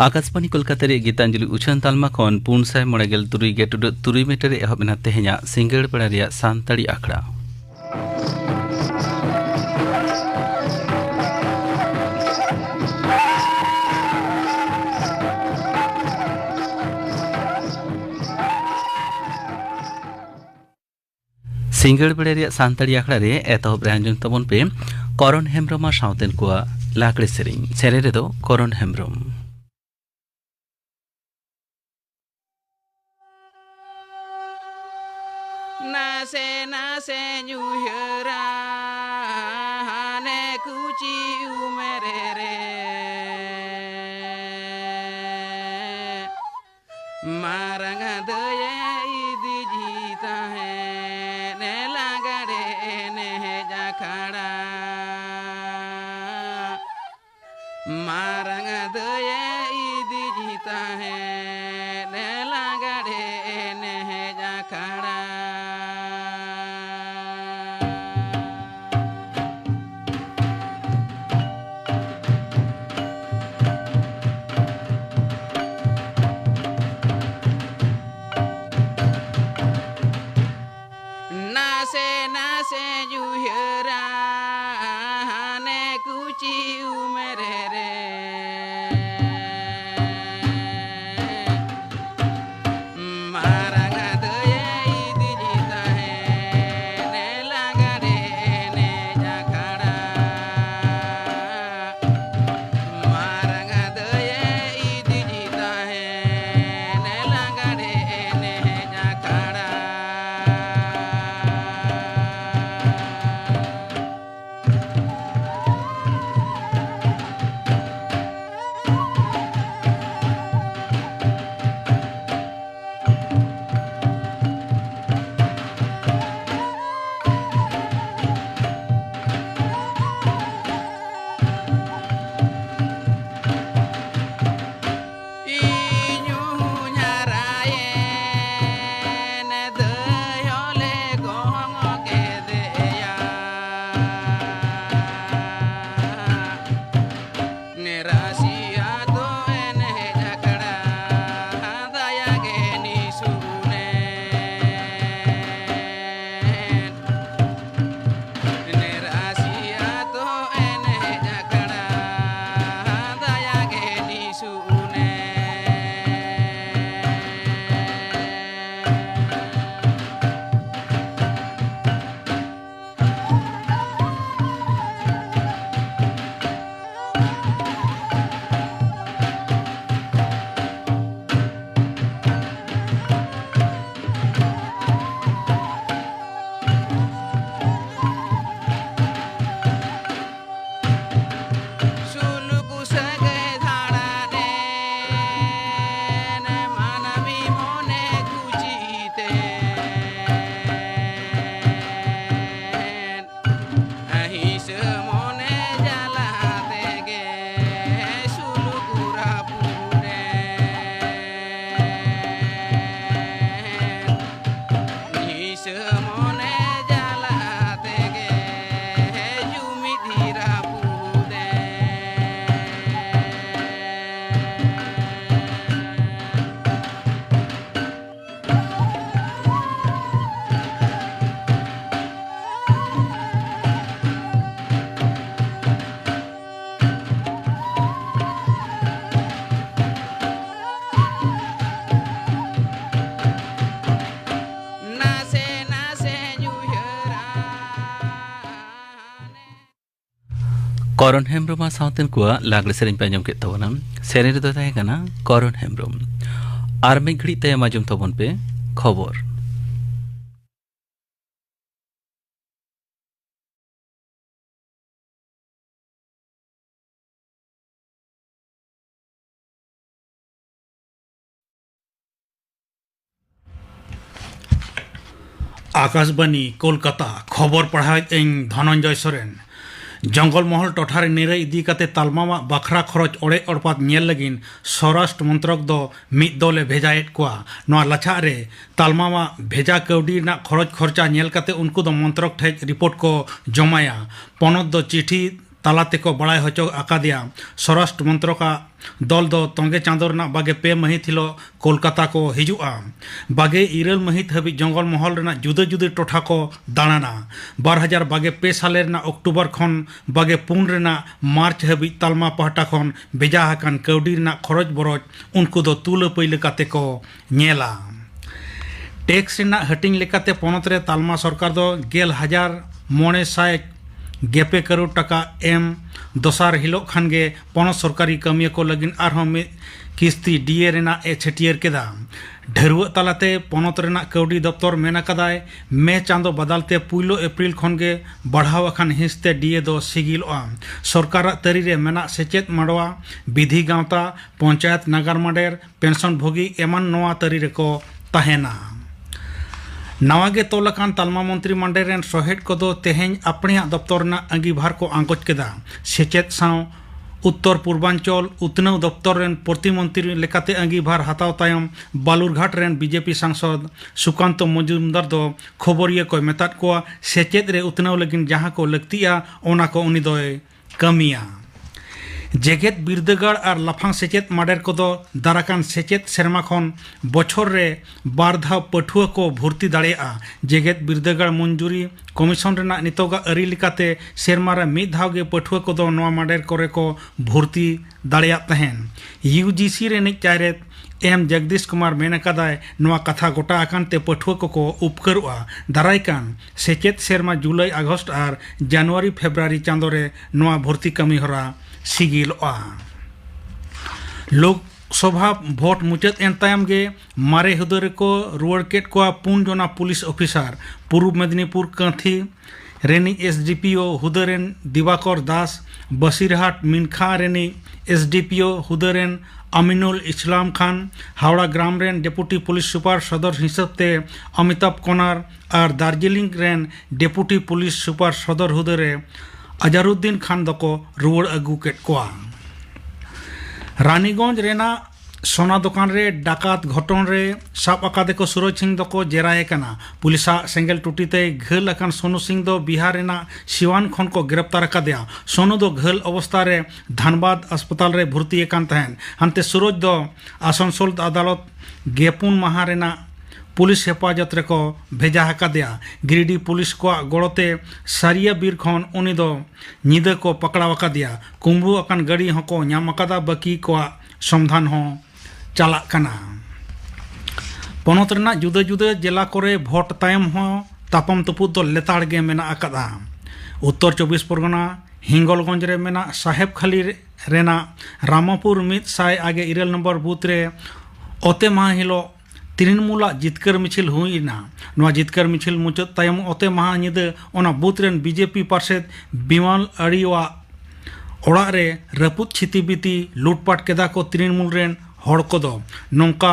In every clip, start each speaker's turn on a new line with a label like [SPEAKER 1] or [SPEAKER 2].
[SPEAKER 1] आकाशवाणी कोलकाता रे गीतांजलि उछान तालमा खन 493 मीटर एहब एना तेहेña सिंगड़ बेड़ा रेया सानताड़ी आखड़ा सिंगड़ बेड़ा रेया सानताड़ी आखड़ा रे एतहब रे आंजम तबन पे करण हेम्ब्रम सावतेन कोआ लाकड़े सेरेñ रे दो करण Hembrom
[SPEAKER 2] Nase nyuhera hane kuci umerere maranga daya idi jita hai ne lagare ne jakhada maranga daya idi jita hai ne lagare ne jakhada Nase yuhera hane kuci umerere maranga daya idi jita hai ne lagare ne jakhada maranga daya idi jita hai ne lagare ne jakhada
[SPEAKER 1] करण हेम्ब्रम सावतेन कोआ लागले सेरेñ पे आंजम के तबना सेरेñ रे दो ताहे कना करण Hembrom are मे घड़ी तायम आंजम तबन पे खबर
[SPEAKER 3] आकाशवाणी कोलकाता खबर पढ़ाए धनंजय सोरेन जंगल महल टोठारे निरे इदी काते तालमामा बखरा खरच ओड़े ओड़पात नेल लगिन स्वराष्ट्र मंत्रक दो मिद दले भेजाएत कोआ नोआ लछा रे तालमामा भेजा कौडी ना खरच खर्चा नेल काते उनको दो मंत्रक ठेज रिपोर्ट को जमाया पनत दो चिठी तालाते को बड़ाई होचो आकादिया स्वराष्ट्र मंत्रका दल दो तोंगे चांदो रना बागे पे महित हिलो कोलकाता को हिजुआ बागे इरल महित हबी जंगल महल रना जुदा जुदा टोठा को दाणाना 2022 साले रना अक्टूबर खन बागे पुन रना मार्च हबी तालमा पहटा खन बेजा हकान कौडी रना खरच बरच उनको दो तुल पैल काते को नेला टैक्स रना हटिंग लेकाते पोनत रे तालमा सरकार दो 10,900 गेपे करोड़ टका एम दोसार हिलो खान गे पोनो सरकारी कमिया को लगिन आरहों में किस्ती डीए रेना ए छटियर केदा ढेरुआ तालाते पोनत रेना कौडी दफ्तर मेना कदाय मे चांदो बदलते पुइलो एप्रिल खन गे बढ़ाव अखान हिंसते डीए दो सिगिलआ सरकार तरी रे मेना सेचेत माडवा विधि गांवता पंचायत नागार माडेर पेंशन भोगी एमान नोआ तरी रे को ताहेना नवागे तोलकान तालमा मंत्री मंडल रेन सोहेड को दो तेहें अपने दफ्तर ना अंगीभार को आंगोच केदा सेचेत साव उत्तर पूर्वांचल उतनव दफ्तर रेन प्रतिमंत्री लेकाते अंगीभार हताव तायम बालुरघाट रेन बीजेपी सांसद सुकांत मजुमदार दो खबरिया को मेताद को सेचेत रे उतनव लगिन जहां को लगतिया ओना को उनी दोय कमिया जेगेत बिरदगाड़ और लाफांग सेचेत माडेर को दो दाराकान सेचेत सेरमा खन बछर रे बार धाव पठुआ को भर्ती दाड़ेया जेगेत बिरदगाड़ मंजूरी कमिशन रेना नितोगा अरी लिकाते सेरमा रे मिद धाव गे पठुआ को दो नवा माडेर करे को भर्ती दाड़ेया तहन यूजीसी रे निक चायरेत एम जगदीश कुमार मेनकादाय नवा कथा गोटा आकान ते पठुआ को उपकरुआ दारायकान सेचेत सेरमा जुलाई अगस्त और जनवरी फेब्रुआरी चांदो रे नवा भर्ती कमी हरा सिगिलआ लोकसभा भोट मुचाद एन तायम गे मारे हुदर को रुआड़ केट को पुन जना पुलिस ऑफिसर पूर्व मेदिनीपुर कांथी रेनी एसडीपीओ हुदरेन दिवाकर दास बसीरहाट मिनखा रेनी एसडीपीओ हुदरेन अमीनुल इस्लाम खान हावड़ा ग्राम रेन डेपुटी पुलिस सुपार सदर हिसाब ते अमिताभ कोनार और दार्जिलिंग रेन डेपुटी पुलिस सुपार सदर हुदरे अजरुद्दीन खान दको रुआड़ अगू केट कोआ रानीगंज रेना सोना दुकान रे डाकात घटन रे साब अकादे को सूरज सिंह दको जेराए कना पुलिसा सेंगल टूटीते घल अकान सोनू सिंह दो बिहार रेना सिवान खन को गिरफ्तार कादिया सोनू दो घल अवस्था रे धनबाद अस्पताल रे भर्ती एकान तहन हंते सूरज दो आसनसोल अदालत गेपुन माह रेना पुलिस हेफाजत रे को भेजा हकादिया गिरिडी पुलिस को गड़ोते सारिया बीर खन उनी दो निदा को पकड़ा वकादिया कुंबू अकान गाड़ी हको नाम अकादा बाकी को समाधान हो चला कना पोनत रेना जुदा जुदा जिला कोरे भोट तायम हो तापम तुपुद दो लेताड़ गे मेना अकादा उत्तर 24 परगना हिंगलगंज रे मेना साहेब खाली रेना रामापुर 100 आगे 1 नंबर बूथ रे ओते माह हिलो तृणमूला जितकर मिছিল हुईना नवा जितकर मिছিল मुचाद तायम ओते माह निदे ओना बूथ रेन बीजेपी पार्षद बिमल अड़िवा ओड़ा रे रपुत छितिबिति लूटपाट केदा को तृणमूल रेन हड़ को दो नौका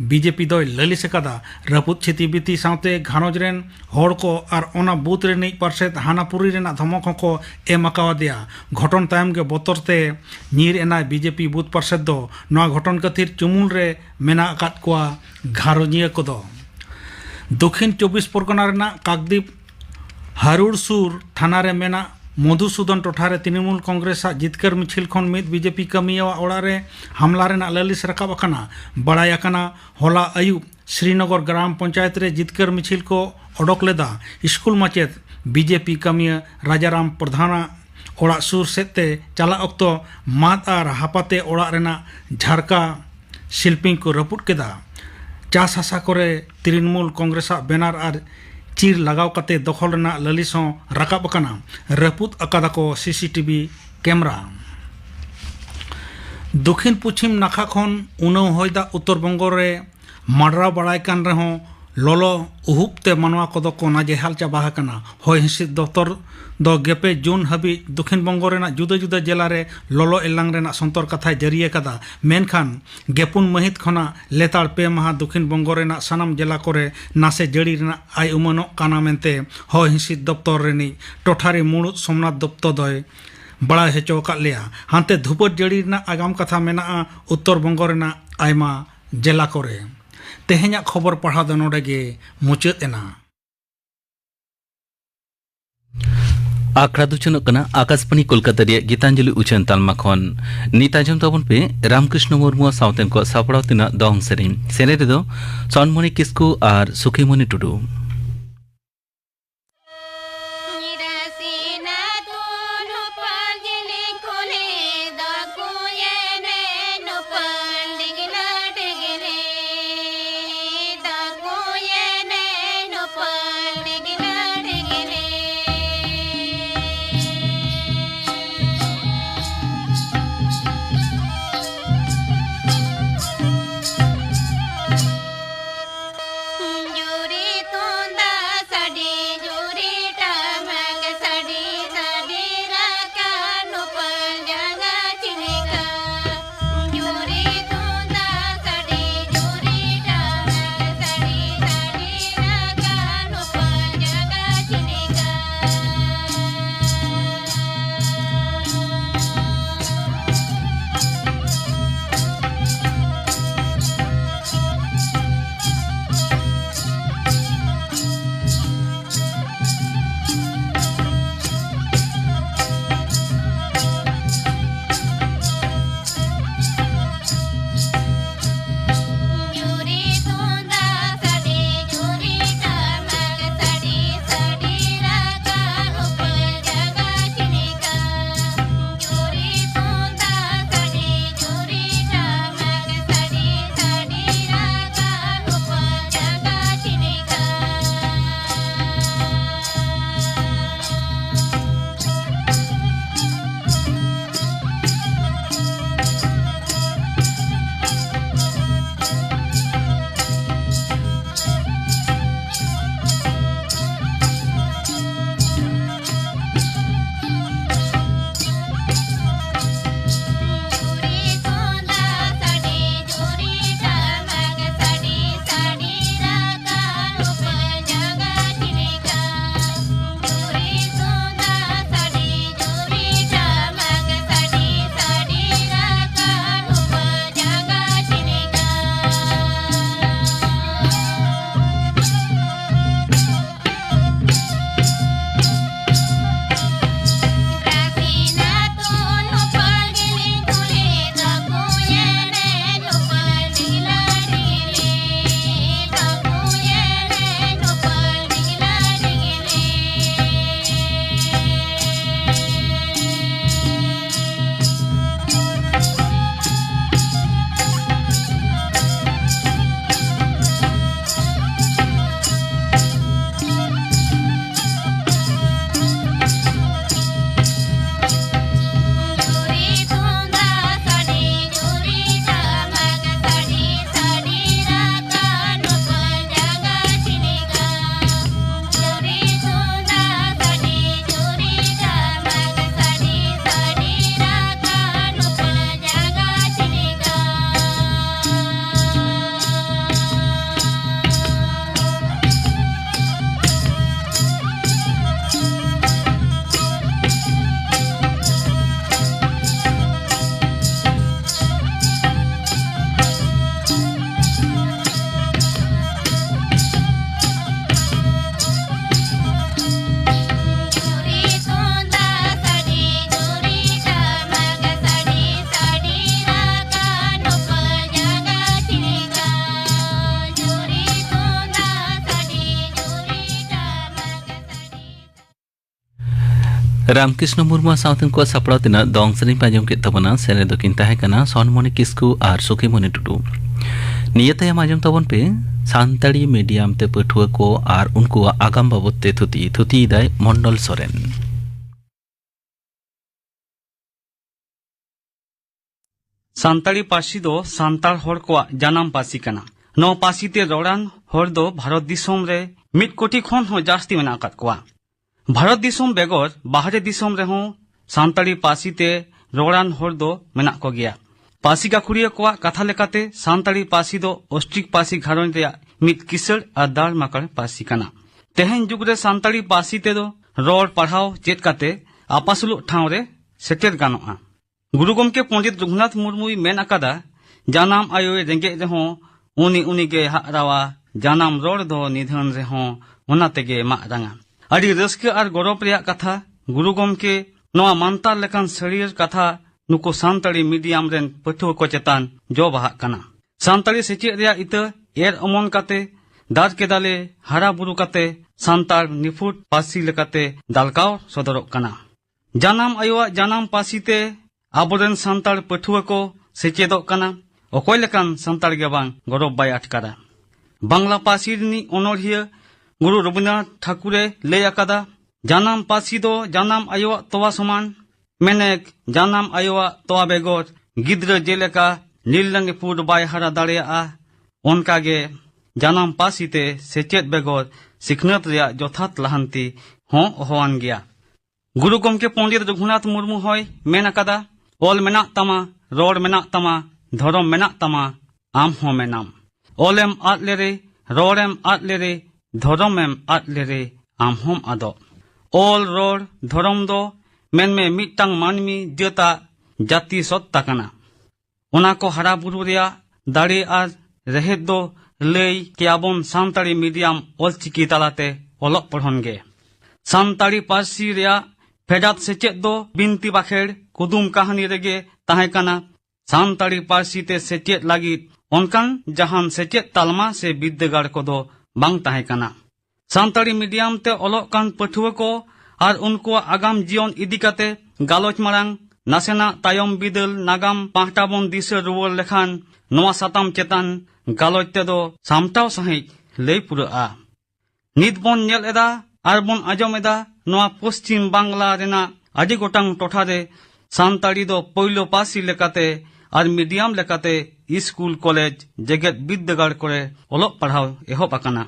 [SPEAKER 3] बीजेपी दो ललिस कदा रपुत छितिबिति साथे घानोज रेन हड़ को और ओना बूथ रे पार्षद हानापुरी रेना धमक को एम अकावदिया घटन तायम के बतरते नीर एना बीजेपी बूथ पार्षद दो नवा घटन कथिर चुमुल रे मेना अकात को घारोजिया को दो दक्षिण 24 परगना रेना काकदीप हारुड़ सुर थाना रे मेना मधुसूदन टोठारे तृणमूल कांग्रेस जितकर मिছিল खन मिद बीजेपी कमिया ओड़ा रे हमला रेना ललिस रकाब अकाना बड़ाय अकाना होला अयुब श्रीनगर ग्राम पंचायत रे जितकर मिছিল को ओडक लेदा स्कूल माचेद बीजेपी कमिया राजाराम प्रधाना ओड़ा सुर सेते चला अक्तो माद और हापाते ओड़ा रेना झारका शिल्पी को रपुट केदा चास हासा करे तृणमूल कांग्रेस बैनर और चीर लगाव कते दखल रेना ललिस रकाब अकाना रपुत अकादा को सीसीटीवी कैमरा दक्षिण पश्चिम नाखा खन उनव होयदा उत्तर बंग रे माडरा बड़ाय कान रहो लोलो उहुबते मानवा को को नाजेहाल चाबा हकना होय हिंसित दफ्तर दो गेपे जून हबी दक्षिण बंग रेना जुदा जुदा जिला रे लोलो एलांग रेना संतर कथा जरिए कदा मेनखान गेपुन महित खना लेताड़ पे माह दक्षिण बंग रेना सानाम जिला करे नासे जड़ी रेना आय उमनो काना मेनते होय हिंसित दफ्तर रेनी टोठारी मुणुत सोमनाथ दफ्तर दोय बड़ा हेचो का लिया हांते धुपट जड़ी रेना आगाम कथा मेना उत्तर बंग रेना आयमा जिला करे तेहेኛ खबर पढ़ा दो नोडे गे मुचाद एना
[SPEAKER 1] आखड़ा दुचनों कना आकाशवाणी कोलकाता रे गीतांजलि उचन तालमा खन नीताजम तबन पे रामकृष्ण मुर्मू साउतेन को सापड़ाव तिना दong सेने रे दो सोनमणि किस्कू और सुखीमणि टुडू रामकृष्ण मुर्मू साउतेन को सापड़ाव तिना दong सेरिंग पाजम के तबना सेने दो किन ताहे कना सोनमणि किस्कू और सुखीमणि टुडू नियते माजम तबन पे सानताड़ी मीडियम ते पठुआ को और उनको आगाम बाबत ते थुती दाय मंडल सोरेन
[SPEAKER 4] सानताड़ी पासी दो सानतार होर को जानाम पासी कना नो पासी ते रोड़ान होर दो भारत दिसोम रे 1 कोटी खन हो जास्ती मेना आकात कोआ भारत दिसोम बेगोर बाहरे दिसोम रे हो सानताड़ी पासी ते रोड़ान होर दो मेना को गया पासी का खुरिया कोआ कथा लेकाते सानताड़ी पासी दो ऑस्ट्रिक पासी घारों रे मित किसड़ आदार माकर पासी कना तेहन जुग रे सानताड़ी पासी ते दो रोड पढ़ाओ चेत काते आपासुलु ठाव रे सेटेर गानोआ गुरु गमके पंडित रघुनाथ मुर्मुई मेन अकादा जानाम आयो रेंगे रेहो उनी गे हारावा जानाम रोड दो निधन रेहो ओना तेगे मा रांगा अड़ी रस्के आर गौरव रिया कथा गुरु गमके नवा मानतार लेकान सरियर कथा नुको सानताड़ी मीडियम रेन पठुआ को चेतान जो बाहा कना सानताड़ी सेचेद रिया इता एर अमन काते दार केदाले हारा बुरु काते सानतार निफुट पासी लेकाते दालकाव सदरक कना जानाम आयुआ जानाम पासीते आबोरेन सानतार पठुआ को सेचेदक कना अकय लेकान सानतार गे बांग गरब बाय आटकारा बांग्ला पासी रिनी अनरहिया गुरु रवीन्द्रनाथ ठाकुरे लय आकादा जानाम पासी दो जानाम आयुआ तोवा समान मेनेक जानाम आयुआ तोवा बेगर गिद्रा जेलेका नीलरंगे पुर बाय हारा दाड़ेया ओनकागे जानाम पासीते सेचेद बेगर सिखनत रिया जथात लाहांती हों अहोआन गया गुरु गमके पंडित रघुनाथ मुर्मू होय मेन आकादा ओल मेना तमा रोड मेना तमा धरम मेना तमा आम हों मेनाम ओलेम आद लेरे रोडेम आद लेरे धरमेम आद लेरे आम होम आदो ओल रोड धरम दो मेन में मिटटांग मानमी जेता जाति सत्ता कना ओना को हारा बुरु रिया दाड़े आर रेहेद दो लई के आबोन सानताड़ी मीडियम ऑलचिकी तालाते ओलक पढ़न गे सानताड़ी पार्सी रिया फेडात सेचेद दो बिनती बाखेड़ कुदुम कहानी रेगे ताहे कना सानताड़ी पार्सी ते सेचेद लागिद ओनकान जहान सेचेद तालमा से विद्यागार को दो बांग ताहे कना सानताड़ी मीडियम ते ओलक कान पठुआ को आर उनको आगाम जीवन इदी काते गालोच मारांग नासेना तायम बिदल नागाम पाहटा बन दिशा रुवर लेखान नवा साताम चेतान गालोच ते दो सामटाव सहित लई पुराआ नित बन नेल एदा आर बन आजम एदा नवा पश्चिम बांग्ला रेना आदि गोटांग टोठारे सानताड़ी दो पयलो पासी लेकाते आर मीडियम लेकाते स्कूल कॉलेज जेगेत विद्यागार करे ओलक पढ़ाव एहब आकाना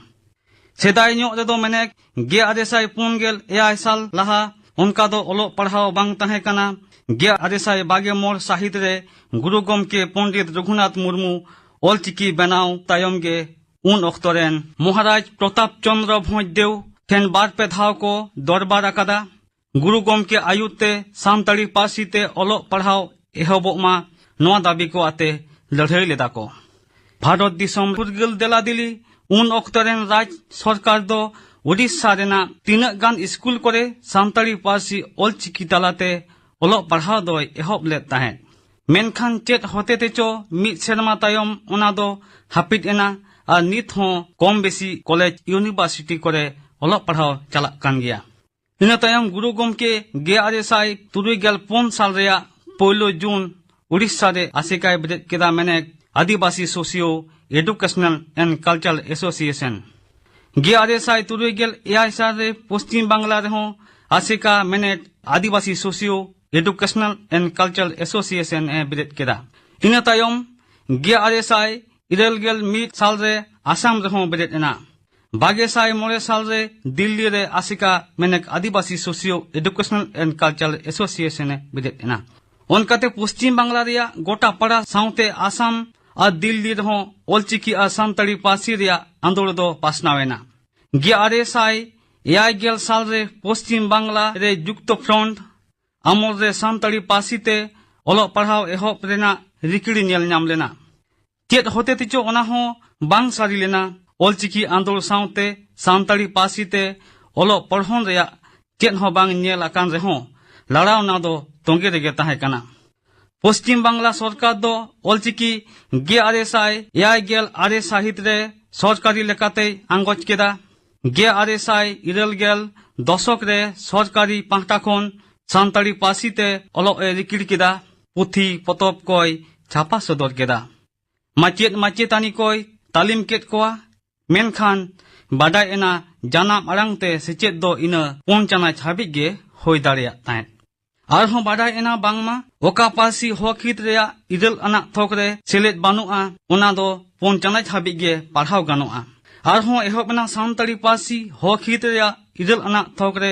[SPEAKER 4] सेदाय ᱧᱚᱜ ᱨᱮᱫᱚ ᱢᱮᱱᱮ 1949 साल लाहा उनका दो ओलक पढ़ाव बांग ताहे काना 1922 साहित रे गुरु गमके पंडित रघुनाथ मुर्मू ऑलचिकी बनाव तायम गे उन अक्तरेन महाराज प्रताप चंद्र भोजदेव ठेन बार पे धाव को दरबार आकादा गुरु गमके आयुते सानताड़ी पासी ते ओलक पढ़ाव एहबोक मा नवा दाबी को आते लड़ाई लेदा को भारत दिसम फुरगल देला दिली उन अक्तरेन राज सरकार दो उड़ीसा रेना तीना गान स्कूल करे सानताड़ी पासी ऑलचिकी तालाते ओलक पढ़ाव दो एहब ले ताहे मेनखान चेत होते तेचो मिद सेरमा तायम ओना दो हापिद एना आर नित हो कम बेसी कॉलेज यूनिवर्सिटी करे ओलक पढ़ाव चलाक कान गया इना तायम गुरु गमके 1964 साल रेया पहलो जून उड़ीसा रे आसेकाय बेरेद केदा मेने Adivasi socio educational and cultural association 1963 साल रे पश्चिम बांग्ला रे हो आसेका मेने Adivasi socio educational and cultural association ए बेरेद केदा इना तायम 1991 साल रे आसाम रे हो बेरेद एना 19 साल रे दिल्ली रे आसेका मेने Adivasi socio educational and cultural association ए बेरेद एना उनकाते पश्चिम बांग्ला रिया गोटा पड़ा साउते आसाम और दिल्ली रहो ऑलचिकी और सानताड़ी पासी रिया आंदोलन दो पासनावेना 1991 साल रे पश्चिम बांग्ला रे युक्त फ्रंट आमोल रे सानताड़ी पासी ते ओलक पढ़ाव एहब रेना रिकिड़ी नेल नाम लेना चेत होते तिचो ओना हो बांग सारी लेना ऑलचिकी आंदोलन साउते सानताड़ी पासी ते ओलक पढ़न रिया चेत हो बांग नेल आकान रे हो लड़ाव ना दो तोंगे रेगे ताहे काना पश्चिम बांग्ला सरकार दो ऑलचिकी 1986 साहित रे सरकारी लेकाते आंगज केदा 1990 दशक रे सरकारी पाहटा खन सानताड़ी पासी ते ओलक ए रिकिड़ केदा पुथी पतब कोय छापा सदर केदा माचेद माचेतानी कोय तालीम केद कोआ मेनखान बाडाय एना जानाम आड़ांग ते सेचेद दो इना 5 हाबिज गे होय दाड़ेया ताहे आरहों बाडाय एना बांगमा ओका पासी हकित रेया इदल अना थोकरे सेलेद बानुआ ओना दो 5 हाबिज गे पढ़ाव गानोआ आरहों एहबना सानताड़ी पासी हकित रेया इदल अना थोकरे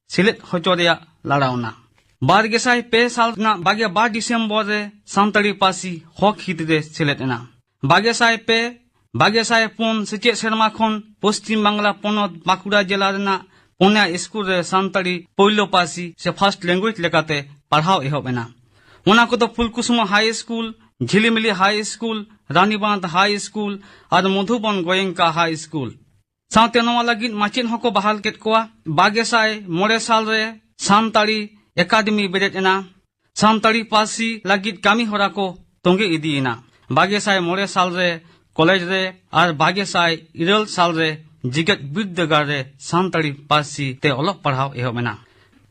[SPEAKER 4] सेलेद होचो रेया लड़ावना 2002 साल ना 22 डिसेम्बर रे सानताड़ी पासी हकित रे सेलेद एना 2002 सेचेद सेरमा खन पश्चिम बांग्ला पनत बाकुड़ा जिला रेना ओना स्कूल रे सानताड़ी पहलो पासी से फर्स्ट लैंग्वेज लेकाते पढ़ाव एहब एना ओना को तो फुलकुसुमा हाई स्कूल झिलिमिली high school Ranibandh high school और मधुबन गोयंका हाई स्कूल साउते नवा लगिन माचेन हको बहाल केत कोआ 2009 साल रे सानताड़ी एकाडेमी बेरेद एना सानताड़ी पासी लगित कामी होरा को तोंगे इदीना 2009 साल रे कॉलेज रे और 2009 साल रे जिगत बिरदागार रे सानताड़ी पासी ते अलग पढ़ाव एहोमेना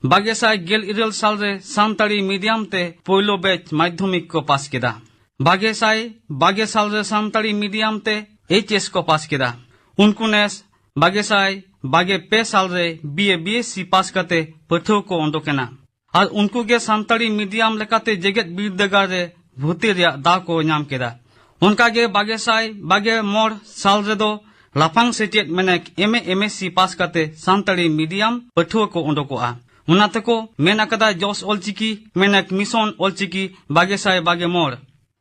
[SPEAKER 4] 2011 साल रे सानताड़ी मीडियम ते पोइलो बैच माध्यमिक को पास किया 2020 साल रे सानताड़ी मीडियम ते एचएस को पास किया उनको नेस 2022 साल रे बीएससी पास करते पठो को ओंडोकेना और उनको के सानताड़ी मीडियम लेकाते जगत बिरदागार रे भूति रिया दा को नाम केदा उनका के 2022 साल रे दो लाफांग सेचेत मेनेक एमएससी पास करते सानताड़ी मीडियम पठो को ओंडोकोआ उनाते को मेनाकदा जोस ऑलचिकी मेनेक मिशन ऑलचिकी 2022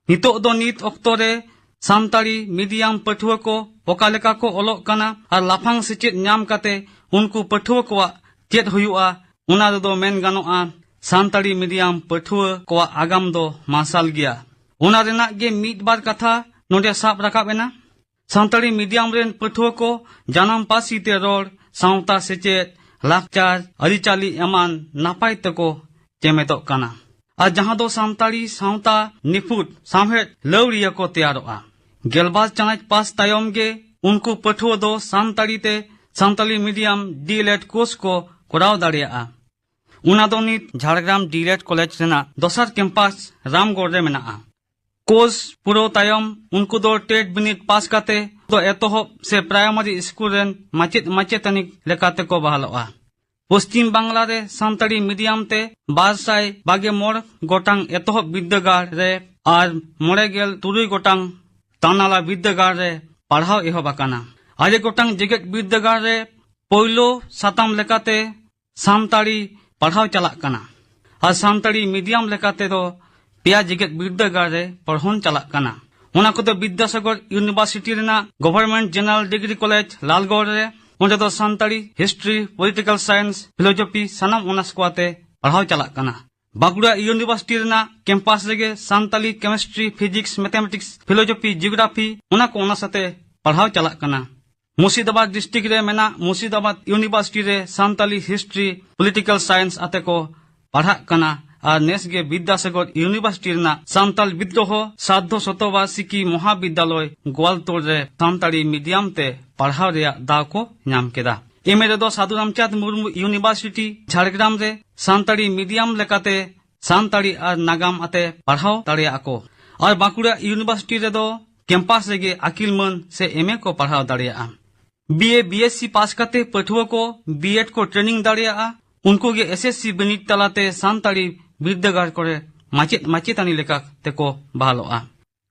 [SPEAKER 4] नितो दो नित ऑक्टो रे सानताड़ी मीडियम पठुआ को ओकालेका को ओलोक काना और लाफांग सेचेत नाम काते उनको पठुआ को चेत हुयुआ उना दो मेन गानोआ सानताड़ी मीडियम पठुआ को आगाम दो मार्शल गया उना रेना गे मीट बार कथा नोडे साब रकाबेना सानताड़ी मीडियम रेन पठुआ को जानम पासी ते रोड सावता सेचेत लाकचार अरिचाली एमान नापाय तको चेमेतो काना और जहां दो सानताड़ी सावता निफुट सामहेत लवरिया को तैयारोआ गेलबाज चानाच पास तायम गे उनको पठुआ दो सानताड़ी ते सानताड़ी मीडियम डीएलएड कोर्स को कराव दाड़िया उना दो नित झारग्राम डीएलएड कॉलेज रेना दोसर कैंपस रामगढ़ रे मेना कोर्स पुरो तायम उनको दो टेट बिनिट पास काते तो एतोहब से प्राइमरी स्कूल रेन माचेतनिक लेकाते को बहालोआ पश्चिम बांग्ला रे सानताड़ी मीडियम ते 224 गोटांग एतोहब बिद्दागार रे और 3 गोटांग तानाला बिद्दागार रे पढ़ाव एहोबाकाना आजे गोटांग जगत बिद्दागार रे पोइलो साताम लेकाते सानताड़ी पढ़ाव चलाक काना और सानताड़ी मीडियम लेकाते दो पेया जगत बिद्दागार रे पढ़ोन चलाक काना उना को तो विद्यासागर यूनिवर्सिटी रेना government general degree college Lalgarh रे उनसे तो Santali history political science philosophy सनम ओनर्स कोते पढ़ाव चलाक काना बांकुड़ा यूनिवर्सिटी रेना कैंपस रेगे Santali chemistry physics mathematics philosophy geography उना को ओनर्स साथे पढ़ाव चलाक काना मुर्शिदाबाद डिस्ट्रिक्ट रे मेना मुर्शिदाबाद यूनिवर्सिटी रे सानताली हिस्ट्री पॉलिटिकल साइंस आते को पढ़ाक काना और नेस गे विद्यासागर यूनिवर्सिटी रेना सानताल विद्रोह साधो शतवार्षिकी महाविद्यालय गोवालतोड़ रे सानताड़ी मीडियम ते पढ़ाव रे दाव को नाम केदा एमे रे दो साधु रामचंद्र मुर्मू यूनिवर्सिटी झारग्राम रे सानताड़ी मीडियम लेकाते सानताड़ी और नागाम आते पढ़ाव दाड़िया को और बांकुड़ा यूनिवर्सिटी रे दो कैंपस रेगे अकिल मन से एमए को पढ़ाव दाड़िया बीएससी पास करते पठुआ को बीएड को ट्रेनिंग दाड़िया उनको गे एसएससी बिनिट तलाते सानताड़ी बिरदागार करे माचेतानी लेका तेको बहालोआ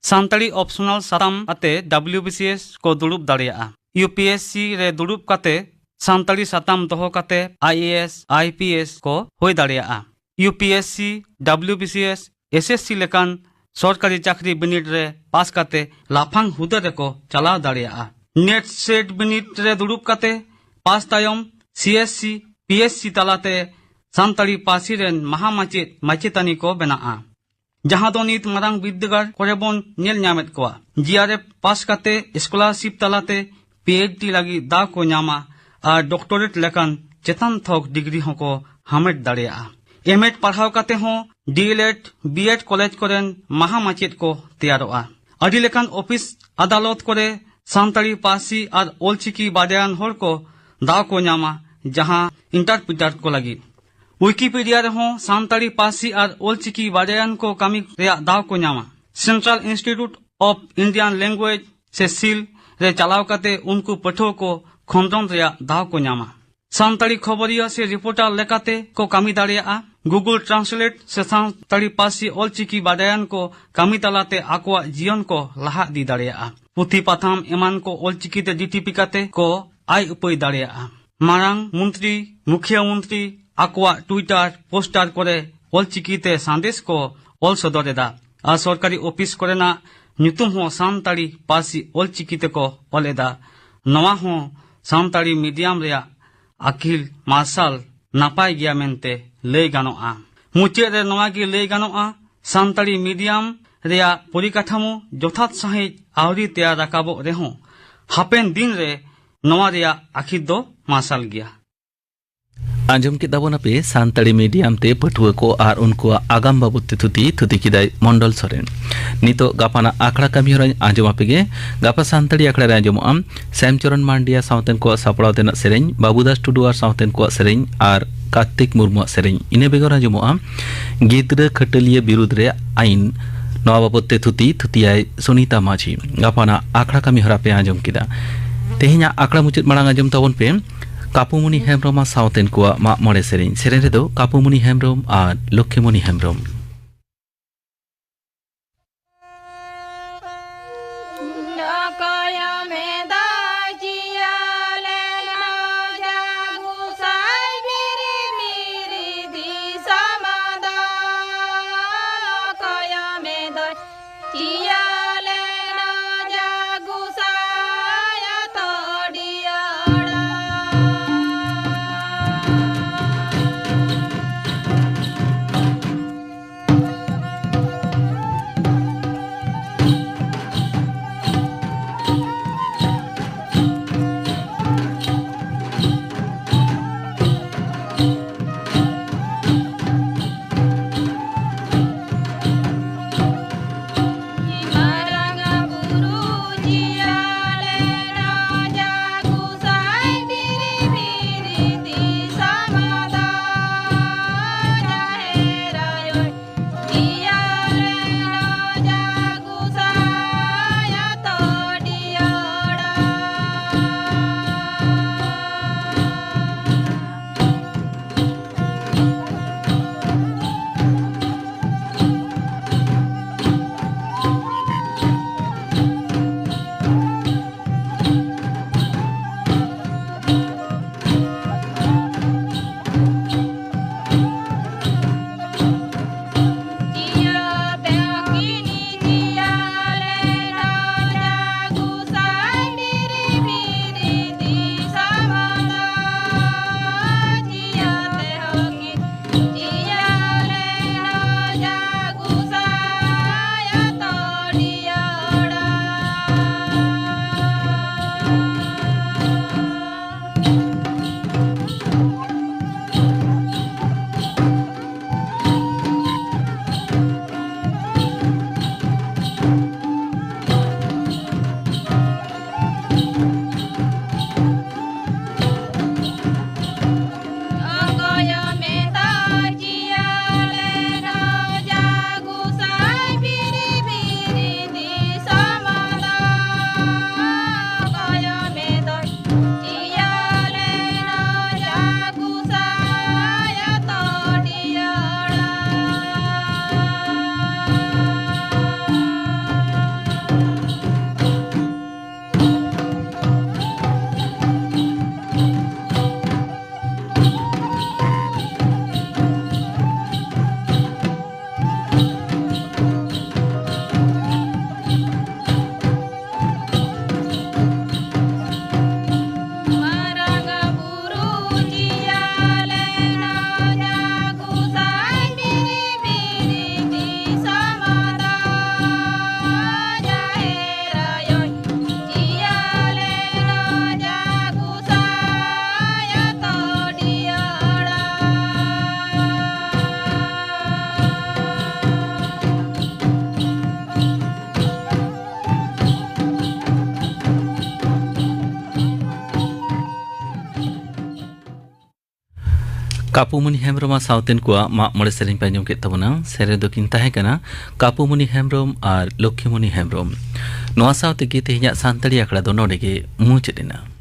[SPEAKER 4] सानताड़ी ऑप्शनल साताम आते डब्ल्यूबीसीएस को दुड़ुब दाड़िया यूपीएससी रे दुड़ुब काते सानताड़ी साताम दोहो काते आईएएस आईपीएस को होय दाड़िया यूपीएससी डब्ल्यूबीसीएस एसएससी लेकान सरकारी चाकरी बिनिट रे पास काते लाफांग हुदा रे को चलाव दाड़िया नेट सेट बिनिट रे दुड़ुब काते पास तायम सीएससी पीएससी तलाते सानताड़ी पासी रेन महामाचेत माचेतानी को बेनाआ जहां दो नित मारांग बिद्दागार करे बोन नेल न्यामेत कोआ जीआरएफ पास काते स्कॉलरशिप तलाते पीएचडी लगी दा को न्यामा और डॉक्टरेट लेकान चेतन थोक डिग्री हो को हामेट दाड़िया एमएड पढ़ाव काते हो डीएलएड बीएड कॉलेज कोरेन महामाचेत को तैयारोआ अडी लेकान ऑफिस अदालत करे सानताड़ी पासी और ओलचिकी बादायान होर को दाव को न्यामा जहां इंटरप्रिटर को लगी विकिपीडिया रहो सानताड़ी पासी और ओलचिकी बादायान को कामी रे दाव को न्यामा central institute of Indian language से सील रे चलाव काते उनको पठो को खंडन रे दाव को न्यामा सानताड़ी खबरिया से रिपोर्टर लेकाते को कामी दाड़िया गूगल ट्रांसलेट से सानताड़ी पासी ओलचिकी बादायान को कामी तलाते आकुआ जीवन को लहा दी दाड़िया पुथी पाथाम एमान को ओलचिकी ते डीटीपी काते को आय उपय दाड़िया मारांग मंत्री मुखिया मंत्री आकुआ ट्विटर पोस्टर करे ओलचिकी ते संदेश को ओल सदरेदा आ सरकारी ऑफिस करेना ᱧᱩᱛᱩᱢ ᱦᱚᱸ ᱥᱟᱱᱛᱟᱲᱤ ᱯᱟᱹᱨᱥᱤ ᱚᱞᱪᱤᱠᱤ ᱛᱮᱠᱚ ᱚᱞᱮᱫᱟ ᱱᱚᱣᱟ ᱦᱚᱸ ᱥᱟᱱᱛᱟᱲᱤ ᱢᱤᱰᱤᱭᱟᱢ ᱨᱮᱭᱟᱜ ᱟᱹᱠᱤᱞ ᱢᱟᱨᱥᱟᱞ ᱱᱟᱯᱟᱭ ᱜᱮᱭᱟ ᱢᱮᱱᱛᱮ ᱞᱟᱹᱭ ᱜᱟᱱᱚᱜᱼᱟ ᱢᱩᱪᱟᱹᱫ ᱨᱮ ᱱᱚᱣᱟ ᱜᱮ ᱞᱟᱹᱭ ᱜᱟᱱᱚᱜᱼᱟ ᱥᱟᱱᱛᱟᱲᱤ ᱢᱤᱰᱤᱭᱟᱢ ᱨᱮᱭᱟᱜ ᱯᱚᱨᱤᱠᱟᱴᱷᱟᱢᱳ ᱡᱚᱛᱷᱟᱛ ᱥᱟᱺᱦᱤᱡ ᱟᱹᱣᱨᱤ ᱛᱮᱭᱟᱨ ᱨᱟᱠᱟᱵᱚᱜ ᱨᱮᱦᱚᱸ ᱦᱟᱯᱮᱱ ᱫᱤᱱ ᱨᱮ ᱱᱚᱣᱟ ᱨᱮᱭᱟᱜ ᱟᱹᱠᱷᱤᱨ ᱫᱚ ᱢᱟᱨᱥᱟᱞ ᱜᱮᱭᱟ
[SPEAKER 1] आंजम के दाबोना पे सानताड़ी मीडियम ते पटुआ को और उनको आगाम बाबत थुती किदाय मंडल सोरेन नितो गापाना आखड़ा कमी हर आंजम आपेगे गापा सानताड़ी आखड़ा रे आंजम श्यामचरण मांडिया सावतेन को सापड़ाव तेना सेरेñ बाबूदास टुडू और सावतेन को सेरेñ और कार्तिक मुर्मू सेरेñ इने बेगर आंजम गिद्रा खटलिया विरुद्ध रे आईन नवा बाबत थुतियाय सुनीता माझी गापाना आखड़ा कमी हरा पे आंजम किदा तेहेኛ आखड़ा मुचाद मांग आंजम ताबन पे कापुमणि हेम्ब्रम सावतेन को मा मड़े सेरेñ रेदो कापुमणि हेम्ब्रम और लक्ष्मीमणि हेम्ब्रम कापुमणि हेम्ब्रम सावतेन को मा मड़े सेरेñ पे आंजम के तबना सेरे दो किन ताहे कना कापुमणि हेम्ब्रम और लक्ष्मीमणि हेम्ब्रम नोआ सावते गे तेहेña सानताड़ी आखड़ा दो नोडे गे मुचाद एना।